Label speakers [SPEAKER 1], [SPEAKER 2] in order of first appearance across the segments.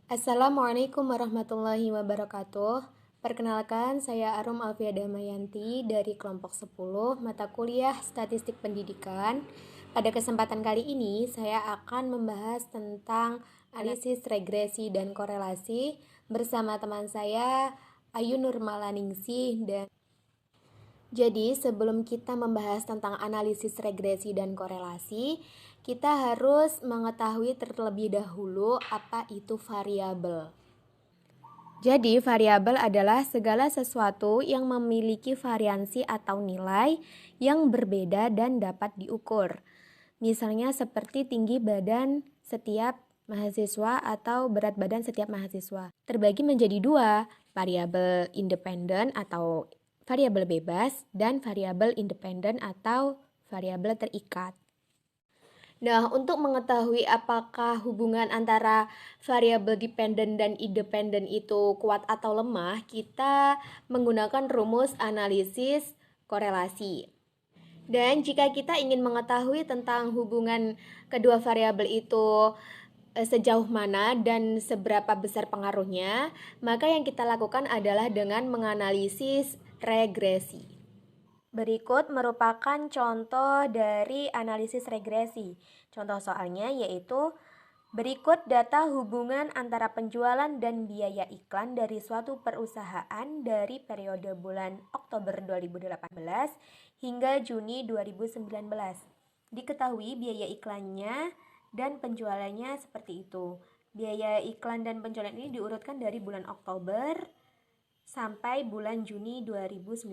[SPEAKER 1] Assalamualaikum warahmatullahi wabarakatuh. Perkenalkan, saya Arum Alfia Damayanti dari kelompok 10 mata kuliah Statistik Pendidikan. Pada kesempatan kali ini, saya akan membahas tentang analisis regresi dan korelasi bersama teman saya Ayu Nurmalaningsih dan jadi, sebelum kita membahas tentang analisis regresi dan korelasi, kita harus mengetahui terlebih dahulu apa itu variabel. Jadi, variabel adalah segala sesuatu yang memiliki variansi atau nilai yang berbeda dan dapat diukur. Misalnya seperti tinggi badan setiap mahasiswa atau berat badan setiap mahasiswa. Terbagi menjadi dua, variabel independen atau variabel bebas dan variabel independen atau variabel terikat. Nah, untuk mengetahui apakah hubungan antara variabel dependen dan independen itu kuat atau lemah, kita menggunakan rumus analisis korelasi. Dan jika kita ingin mengetahui tentang hubungan kedua variabel itu sejauh mana dan seberapa besar pengaruhnya, maka yang kita lakukan adalah dengan menganalisis regresi. Berikut merupakan contoh dari analisis regresi. Contoh soalnya yaitu berikut data hubungan antara penjualan dan biaya iklan dari suatu perusahaan dari periode bulan Oktober 2018 hingga Juni 2019. Diketahui biaya iklannya dan penjualannya seperti itu. Biaya iklan dan penjualan ini diurutkan dari bulan Oktober sampai bulan Juni 2019.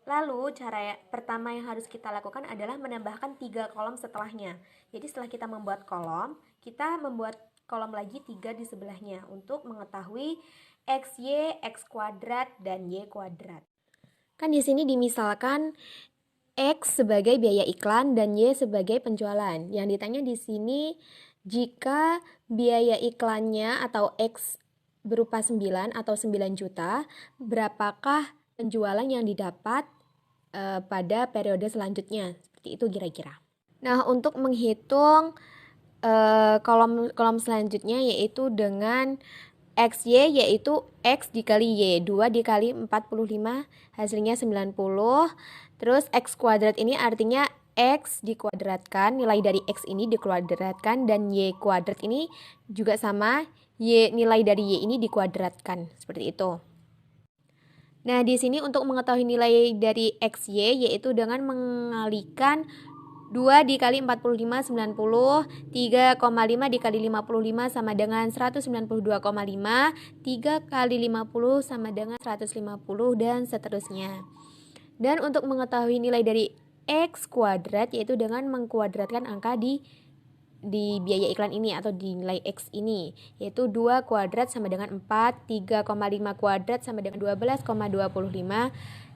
[SPEAKER 1] Lalu cara pertama yang harus kita lakukan adalah menambahkan 3 kolom setelahnya. Jadi setelah kita membuat kolom, kita membuat kolom lagi 3 di sebelahnya untuk mengetahui XY, X kuadrat, dan Y kuadrat. Kan di sini dimisalkan X sebagai biaya iklan dan Y sebagai penjualan. Yang ditanya di sini jika biaya iklannya atau X berupa 9 atau 9 juta, berapakah penjualan yang didapat pada periode selanjutnya. Seperti itu kira-kira. Nah, untuk menghitung kolom selanjutnya yaitu dengan XY yaitu X dikali Y, 2 dikali 45 hasilnya 90. Terus X kuadrat ini artinya X dikuadratkan, nilai dari X ini dikuadratkan, dan Y kuadrat ini juga sama, nilai dari Y ini dikuadratkan, seperti itu. Nah, di sini untuk mengetahui nilai dari XY yaitu dengan mengalikan 2 dikali 45 90, 3,5 dikali 55 sama dengan 192,5, 3 kali 50 sama dengan 150 dan seterusnya. Dan untuk mengetahui nilai dari X kuadrat yaitu dengan mengkuadratkan angka di biaya iklan ini atau di nilai X ini, yaitu 2 kuadrat sama dengan 4, 3,5 kuadrat sama dengan 12,25,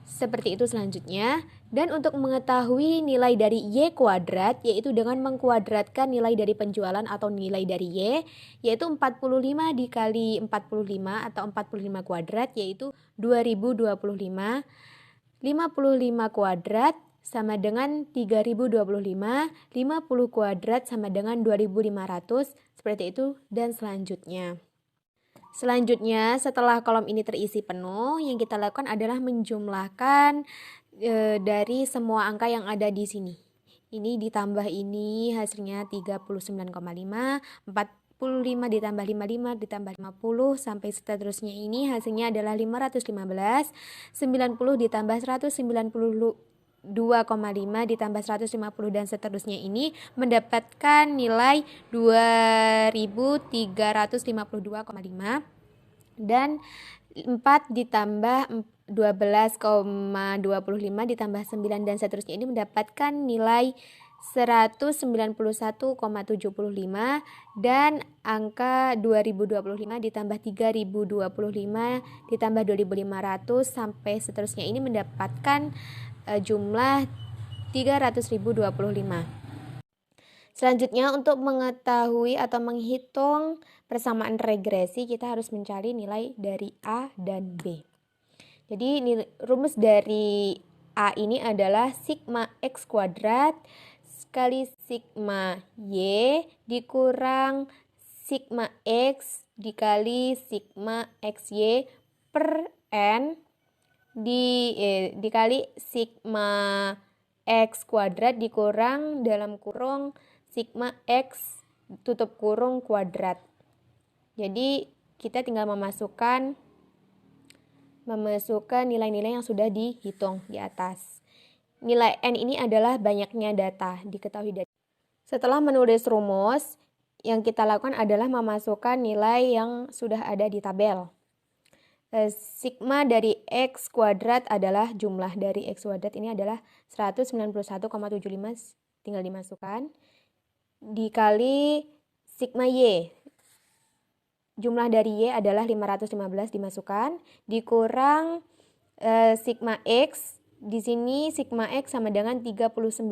[SPEAKER 1] seperti itu selanjutnya. Dan untuk mengetahui nilai dari Y kuadrat, yaitu dengan mengkuadratkan nilai dari penjualan atau nilai dari Y, yaitu 45 dikali 45 atau 45 kuadrat, yaitu 2025, 55 kuadrat sama dengan 3025, 50 kuadrat sama dengan 2500, seperti itu dan selanjutnya. Selanjutnya, setelah kolom ini terisi penuh, yang kita lakukan adalah menjumlahkan dari semua angka yang ada di sini. Ini ditambah ini hasilnya 39,5, 45 ditambah 55 ditambah 50 sampai seterusnya ini hasilnya adalah 515, 90 ditambah 190 2,5 ditambah 150 dan seterusnya ini mendapatkan nilai 2352,5 dan 4 ditambah 12,25 ditambah 9 dan seterusnya ini mendapatkan nilai 191,75 dan angka 2025 ditambah 3025 ditambah 2500 sampai seterusnya ini mendapatkan jumlah 300.025. Selanjutnya untuk mengetahui atau menghitung persamaan regresi kita harus mencari nilai dari A dan B. Jadi rumus dari A ini adalah sigma X kuadrat kali sigma Y dikurang sigma X dikali sigma XY per N dikali sigma X kuadrat dikurang dalam kurung sigma X tutup kurung kuadrat. Jadi kita tinggal memasukkan nilai-nilai yang sudah dihitung di atas. Nilai N ini adalah banyaknya data, diketahui dari. Setelah menulis rumus, yang kita lakukan adalah memasukkan nilai yang sudah ada di tabel. Sigma dari X kuadrat adalah jumlah dari X kuadrat ini adalah 191,75, tinggal dimasukkan. Dikali sigma Y. Jumlah dari Y adalah 515 dimasukkan. Dikurang sigma X. Di sini sigma X sama dengan 39,5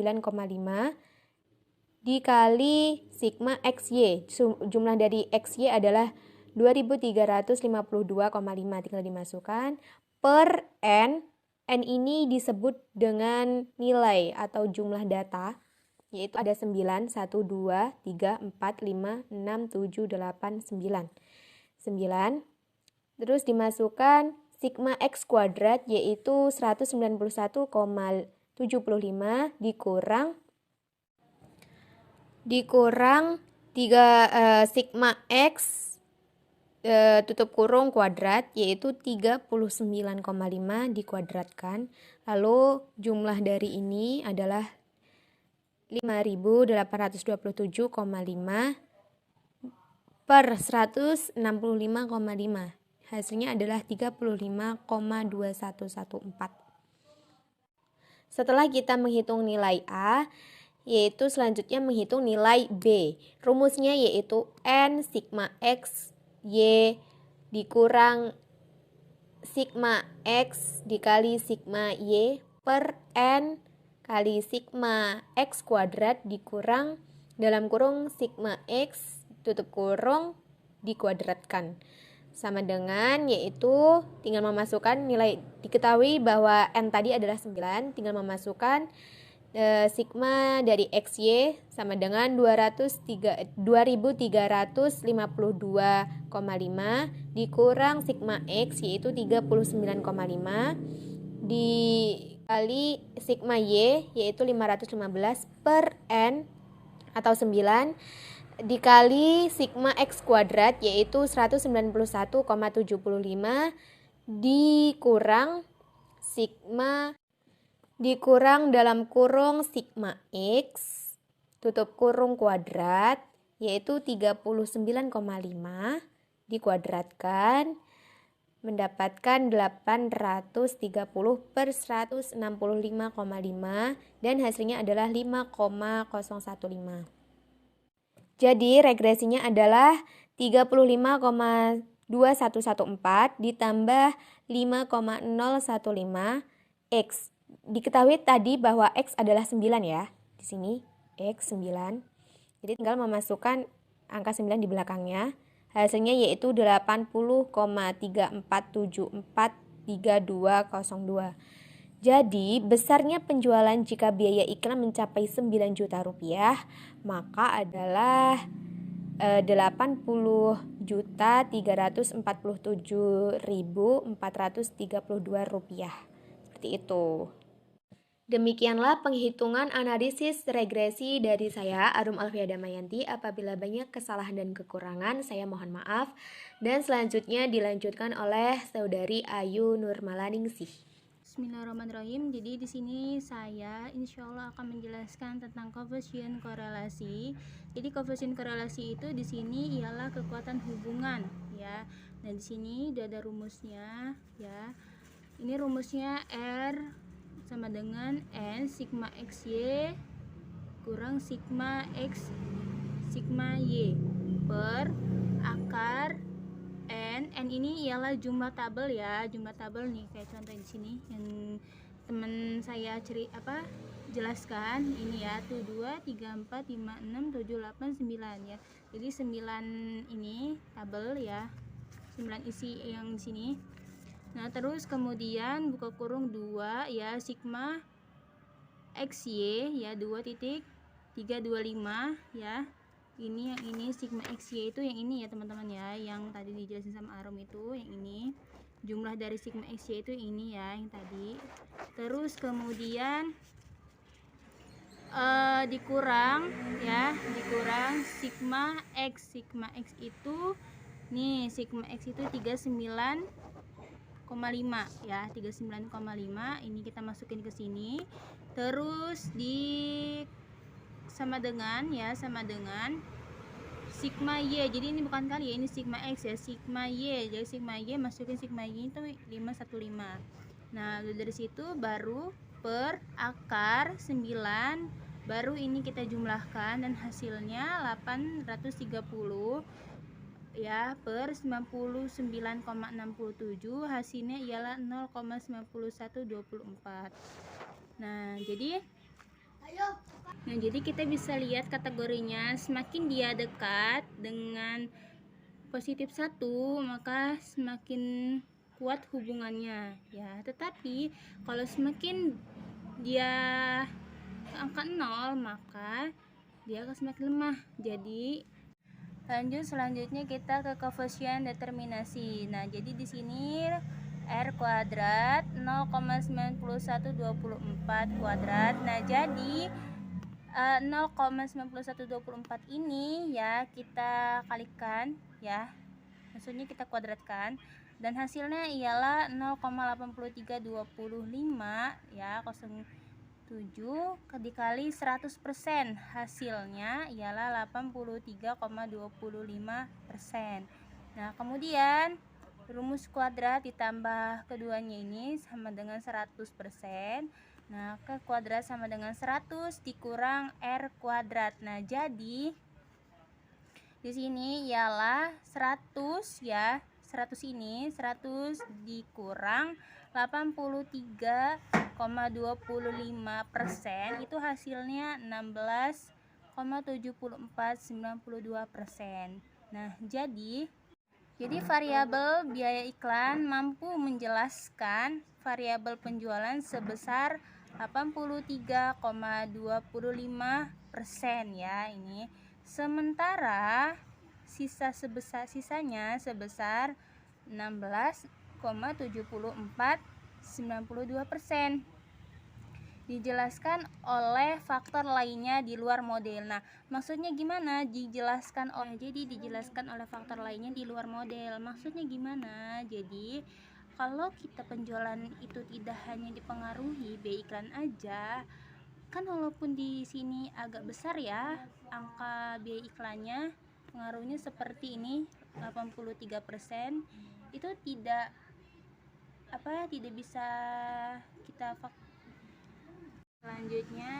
[SPEAKER 1] dikali sigma XY. Jumlah dari XY adalah 2352,5, tinggal dimasukkan per N. N ini disebut dengan nilai atau jumlah data, yaitu ada 9, 1, 2, 3, 4, 5, 6, 7, 8, 9. 9. Terus dimasukkan sigma X kuadrat, yaitu 191,75 dikurang 3 sigma X tutup kurung kuadrat, yaitu 39,5 dikuadratkan. Lalu jumlah dari ini adalah 5.827,5 per 165,5. Hasilnya adalah 35,2114. Setelah kita menghitung nilai A, yaitu selanjutnya menghitung nilai B. Rumusnya yaitu N sigma X Y dikurang sigma X dikali sigma Y per N kali sigma X kuadrat dikurang dalam kurung sigma X tutup kurung dikuadratkan. Sama dengan yaitu tinggal memasukkan nilai, diketahui bahwa N tadi adalah 9, tinggal memasukkan sigma dari XY sama dengan 2352,5 dikurang sigma X yaitu 39,5 dikali sigma Y yaitu 515 per N atau 9 dikali sigma X kuadrat yaitu 191,75 dikurang dalam kurung sigma X tutup kurung kuadrat yaitu 39,5 dikuadratkan mendapatkan 830 per 165,5 dan hasilnya adalah 5,015. Jadi regresinya adalah 35,2114 ditambah 5,015 X. Diketahui tadi bahwa X adalah 9 ya. Di sini X 9. Jadi tinggal memasukkan angka 9 di belakangnya. Hasilnya yaitu 80,34743202. Jadi besarnya penjualan jika biaya iklan mencapai 9 juta rupiah, maka adalah 80.347.432 rupiah. Seperti itu. Demikianlah penghitungan analisis regresi dari saya, Arum Alfia Damayanti. Apabila banyak kesalahan dan kekurangan, saya mohon maaf. Dan selanjutnya dilanjutkan oleh Saudari Ayu Nurmalaningsih.
[SPEAKER 2] Bismillahirrahmanirrahim. Jadi di sini saya insya Allah akan menjelaskan tentang koefisien korelasi. Jadi koefisien korelasi itu di sini ialah kekuatan hubungan, ya. Dan di sini udah ada rumusnya, ya. Ini rumusnya R sama dengan N sigma XY kurang sigma X sigma Y per akar N ini ialah jumlah tabel ya, jumlah tabel nih kayak contoh di sini yang teman saya jelaskan ini ya, tuh 2, 3, 4, 5, 6, 7, 8, 9 ya. Jadi 9 ini tabel ya, 9 isi yang di sini. Nah, terus kemudian buka kurung 2 ya, sigma XY ya 2.325 ya. Ini yang ini sigma XY itu yang ini ya teman-teman ya, yang tadi dijelasin sama Arum itu yang ini. Jumlah dari sigma XY itu ini ya yang tadi. Terus kemudian dikurang ya, dikurang sigma X. Sigma X itu nih, sigma X itu 39,5 ya, 39,5. Ini kita masukin ke sini. Terus sama dengan ya, sama dengan sigma Y. Jadi ini bukan kali ya, ini sigma X ya, sigma Y. Jadi sigma Y masukin sigma Y itu 515. Nah, dari situ baru per akar 9, baru ini kita jumlahkan dan hasilnya 830 ya per 99,67, hasilnya ialah 0,9124. Nah, jadi kita bisa lihat kategorinya, semakin dia dekat dengan positif 1 maka semakin kuat hubungannya ya. Tetapi kalau semakin dia ke angka 0 maka dia akan semakin lemah. Jadi selanjutnya kita ke koefisien determinasi. Nah, jadi di sini R kuadrat 0,9124 kuadrat. Nah, jadi 0,9124 ini ya kita kalikan ya, maksudnya kita kuadratkan, dan hasilnya ialah 0,8325 ya, 07 dikali 100%, hasilnya ialah 83,25%. Nah, kemudian rumus kuadrat ditambah keduanya ini sama dengan 100%. Nah, ke kuadrat sama dengan 100 dikurang R kuadrat. Nah, jadi di sini ialah 100 ya. 100 ini 100 dikurang 83,25%, itu hasilnya 16,7492%. Nah, jadi variabel biaya iklan mampu menjelaskan variabel penjualan sebesar 83,25% ya ini. Sementara sisanya sebesar 16,7492%. Dijelaskan oleh faktor lainnya di luar model. Nah, maksudnya gimana? Dijelaskan oleh faktor lainnya di luar model. Maksudnya gimana? Jadi, kalau kita penjualan itu tidak hanya dipengaruhi biaya iklan aja, kan walaupun di sini agak besar ya angka biaya iklannya, pengaruhnya seperti ini 83%, itu tidak bisa kita Selanjutnya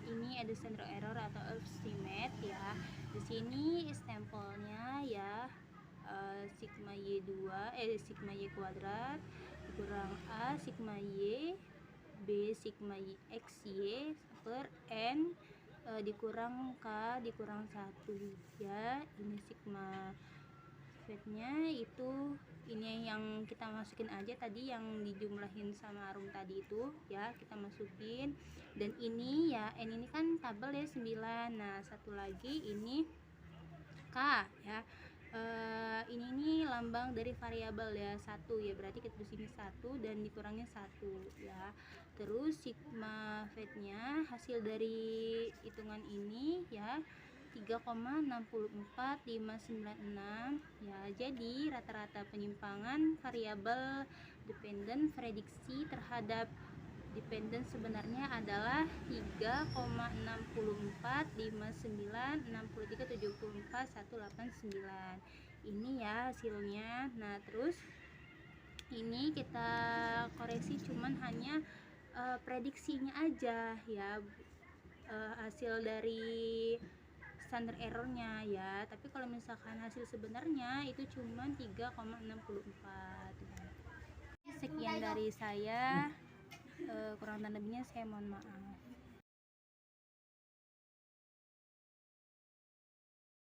[SPEAKER 2] ini ada standard error atau estimate ya. Di sini stempelnya ya sigma Y2 sigma Y kuadrat kurang A sigma Y B sigma XY per N dikurang K dikurang 1 ya. Ini sigma fatnya itu, ini yang kita masukin aja tadi yang dijumlahin sama Arum tadi itu ya, kita masukin. Dan ini ya, N ini kan tabel ya 9. Nah, satu lagi ini K ya, ini lambang dari variabel ya, 1 ya, berarti kita di sini 1 dan dikurangnya 1 ya. Terus sigma fatnya hasil dari hitungan ini ya 3,64596 ya. Jadi rata-rata penyimpangan variabel dependen prediksi terhadap dependen sebenarnya adalah 3,64596374189. Ini ya hasilnya. Nah, terus ini kita koreksi cuman hanya prediksinya aja ya, hasil dari standar errornya ya. Tapi kalau misalkan hasil sebenarnya itu cuma 3,64. Sekian dari saya, kurang lebihnya saya mohon maaf.